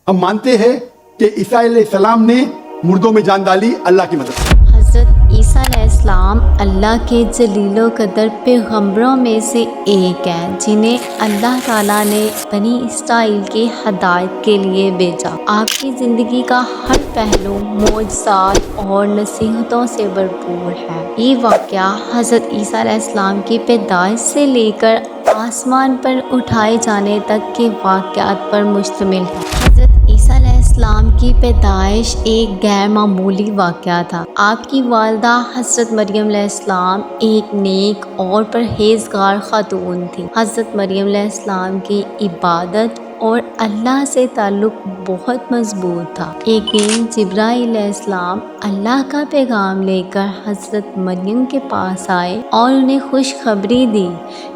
ہم مانتے ہیں کہ عیسیٰ علیہ السلام نے مردوں میں جان ڈالی اللہ کی مدد سے۔ حضرت عیسیٰ علیہ السلام اللہ کے جلیل و قدر پیغمبروں میں سے ایک ہیں جنہیں اللہ تعالیٰ نے بنی اسرائیل کی ہدایت کے لیے بھیجا۔ آپ کی زندگی کا ہر پہلو معجزات اور نصیحتوں سے بھرپور ہے۔ یہ واقعہ حضرت عیسیٰ علیہ السلام کی پیدائش سے لے کر آسمان پر اٹھائے جانے تک کے واقعات پر مشتمل ہے۔ حضرت عیسیٰ علیہ السلام کی پیدائش ایک غیر معمولی واقعہ تھا۔ آپ کی والدہ حضرت مریم علیہ السلام ایک نیک اور پرہیزگار خاتون تھی۔ حضرت مریم علیہ السلام کی عبادت اور اللہ سے تعلق بہت مضبوط تھا۔ ایک دن جبرائیل علیہ السلام اللہ کا پیغام لے کر حضرت مریم کے پاس آئے اور انہیں خوشخبری دی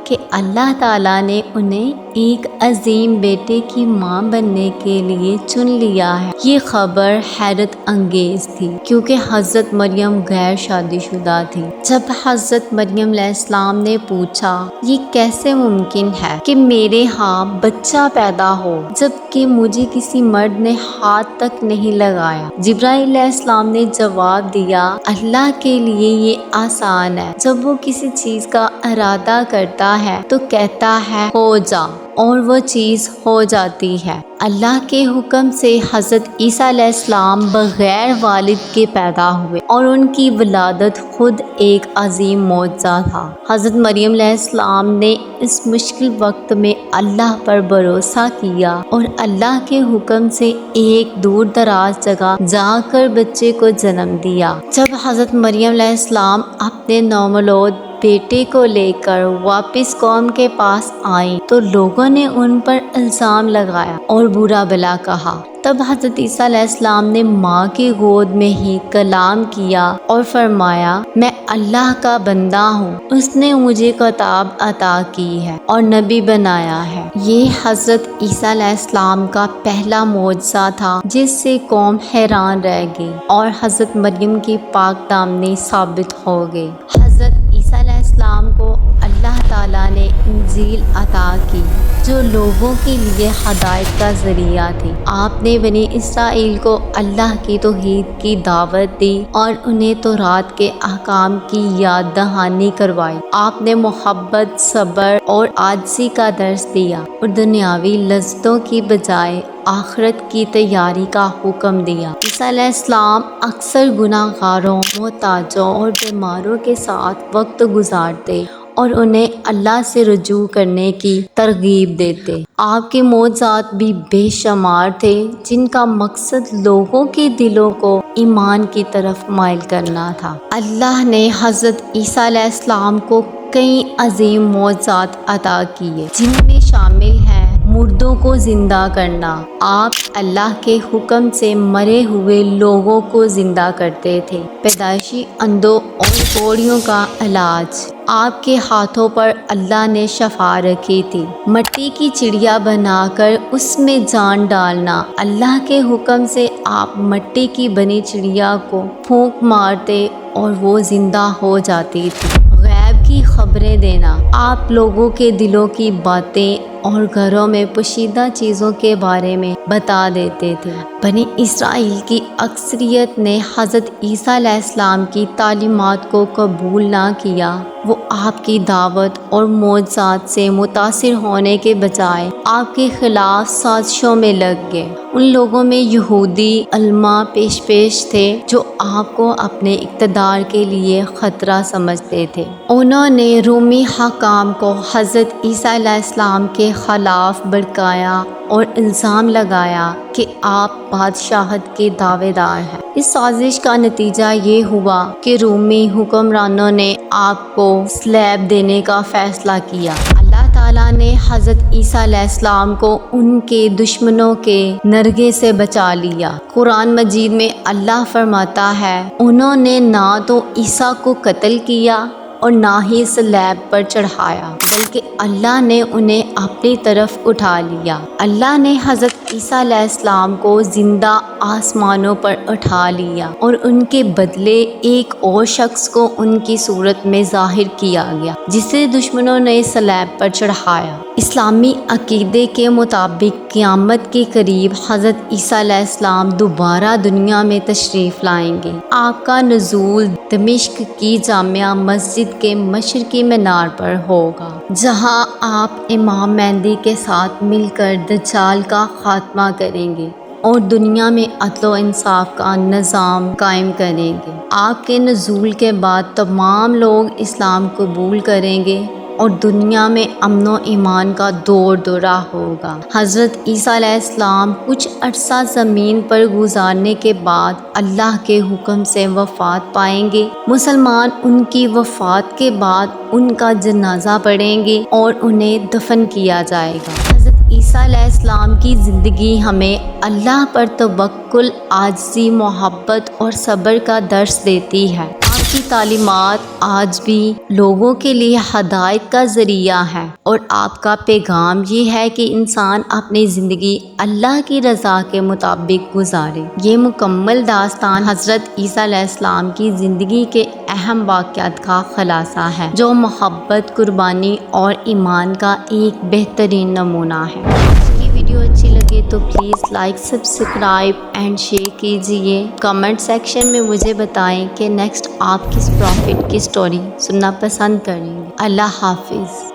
کہ اللہ تعالیٰ نے انہیں ایک عظیم بیٹے کی ماں بننے کے لیے چن لیا ہے۔ یہ خبر حیرت انگیز تھی کیونکہ حضرت مریم غیر شادی شدہ تھی۔ جب حضرت مریم علیہ السلام نے پوچھا یہ کیسے ممکن ہے کہ میرے ہاں بچہ پیدا ہو جبکہ مجھے کسی مرد نے ہاتھ تک نہیں لگایا، جبرائیل علیہ السلام نے جواب دیا اللہ کے لیے یہ آسان ہے، جب وہ کسی چیز کا ارادہ کرتا ہے تو کہتا ہے ہو جا اور وہ چیز ہو جاتی ہے۔ اللہ کے حکم سے حضرت عیسیٰ علیہ السلام بغیر والد کے پیدا ہوئے اور ان کی ولادت خود ایک عظیم معجزہ تھا۔ حضرت مریم علیہ السلام نے اس مشکل وقت میں اللہ پر بھروسہ کیا اور اللہ کے حکم سے ایک دور دراز جگہ جا کر بچے کو جنم دیا۔ جب حضرت مریم علیہ السلام اپنے نومولود بیٹے کو لے کر واپس قوم کے پاس آئیں تو لوگوں نے ان پر الزام لگایا اور برا بھلا کہا۔ تب حضرت عیسیٰ علیہ السلام نے ماں کی گود میں ہی کلام کیا اور فرمایا میں اللہ کا بندہ ہوں، اس نے مجھے کتاب عطا کی ہے اور نبی بنایا ہے۔ یہ حضرت عیسیٰ علیہ السلام کا پہلا معجزہ تھا جس سے قوم حیران رہ گئی اور حضرت مریم کی پاک دامنی ثابت ہو گئی۔ حضرت عیسیٰ علیہ السلام کو اللہ تعالیٰ نے انجیل عطا کی جو لوگوں کے لیے ہدایت کا ذریعہ تھی۔ آپ نے بنی اسرائیل کو اللہ کی توحید کی دعوت دی اور انہیں تورات کے احکام کی یاد دہانی کروائی۔ آپ نے محبت، صبر اور عاجزی کا درس دیا اور دنیاوی لذتوں کی بجائے آخرت کی تیاری کا حکم دیا۔ عیسیٰ علیہ السلام اکثر گناہ گاروں، محتاجوں اور بیماروں کے ساتھ وقت گزارتے اور انہیں اللہ سے رجوع کرنے کی ترغیب دیتے۔ آپ کے معجزات بھی بے شمار تھے جن کا مقصد لوگوں کے دلوں کو ایمان کی طرف مائل کرنا تھا۔ اللہ نے حضرت عیسیٰ علیہ السلام کو کئی عظیم معجزات عطا کیے جن میں شامل ہیں مردوں کو زندہ کرنا۔ آپ اللہ کے حکم سے مرے ہوئے لوگوں کو زندہ کرتے تھے۔ پیدائشی اندھوں اور کوڑیوں کا علاج آپ کے ہاتھوں پر اللہ نے شفا رکھی تھی۔ مٹی کی چڑیا بنا کر اس میں جان ڈالنا، اللہ کے حکم سے آپ مٹی کی بنی چڑیا کو پھونک مارتے اور وہ زندہ ہو جاتی تھی۔ غیب کی خبریں دینا، آپ لوگوں کے دلوں کی باتیں اور گھروں میں پوشیدہ چیزوں کے بارے میں بتا دیتے تھے۔ بنی اسرائیل کی اکثریت نے حضرت عیسیٰ علیہ السلام کی تعلیمات کو قبول نہ کیا۔ وہ آپ کی دعوت اور معجزات سے متاثر ہونے کے بجائے آپ کے خلاف سازشوں میں لگ گئے۔ ان لوگوں میں یہودی علماء پیش تھے جو آپ کو اپنے اقتدار کے لیے خطرہ سمجھتے تھے۔ انہوں نے رومی حکام کو حضرت عیسیٰ علیہ السلام کے خلاف بھڑکایا اور الزام لگایا کہ آپ بادشاہت کے دعوے دار ہیں۔ اس سازش کا نتیجہ یہ ہوا کہ رومی حکمرانوں نے آپ کو سلیب دینے کا فیصلہ کیا۔ اللہ تعالیٰ نے حضرت عیسیٰ علیہ السلام کو ان کے دشمنوں کے نرغے سے بچا لیا۔ قرآن مجید میں اللہ فرماتا ہے انہوں نے نہ تو عیسیٰ کو قتل کیا اور نہ ہی سلیب پر چڑھایا بلکہ اللہ نے انہیں اپنی طرف اٹھا لیا۔ اللہ نے حضرت عیسیٰ علیہ السلام کو زندہ آسمانوں پر اٹھا لیا اور ان کے بدلے ایک اور شخص کو ان کی صورت میں ظاہر کیا گیا جسے دشمنوں نے سلیب پر چڑھایا۔ اسلامی عقیدے کے مطابق قیامت کے قریب حضرت عیسیٰ علیہ السلام دوبارہ دنیا میں تشریف لائیں گے۔ آپ کا نزول دمشق کی جامع مسجد کے مشرقی مینار پر ہوگا، جہاں آپ امام مہدی کے ساتھ مل کر دجال کا خاتمہ کریں گے اور دنیا میں عدل و انصاف کا نظام قائم کریں گے۔ آپ کے نزول کے بعد تمام لوگ اسلام قبول کریں گے اور دنیا میں امن و ایمان کا دور دورہ ہوگا۔ حضرت عیسیٰ علیہ السلام کچھ عرصہ زمین پر گزارنے کے بعد اللہ کے حکم سے وفات پائیں گے۔ مسلمان ان کی وفات کے بعد ان کا جنازہ پڑھیں گے اور انہیں دفن کیا جائے گا۔ حضرت عیسیٰ علیہ السلام کی زندگی ہمیں اللہ پر توکل، عاجزی، محبت اور صبر کا درس دیتی ہے۔ آپ کی تعلیمات آج بھی لوگوں کے لیے ہدایت کا ذریعہ ہے اور آپ کا پیغام یہ ہے کہ انسان اپنی زندگی اللہ کی رضا کے مطابق گزارے۔ یہ مکمل داستان حضرت عیسیٰ علیہ السلام کی زندگی کے اہم واقعات کا خلاصہ ہے، جو محبت، قربانی اور ایمان کا ایک بہترین نمونہ ہے۔ آج کی ویڈیو اچھی لگے تو please like, subscribe and share کیجئے۔ کمنٹ سیکشن میں مجھے بتائیں کہ نیکسٹ آپ کس پروفٹ کی سٹوری سننا پسند کریں گے۔ اللہ حافظ۔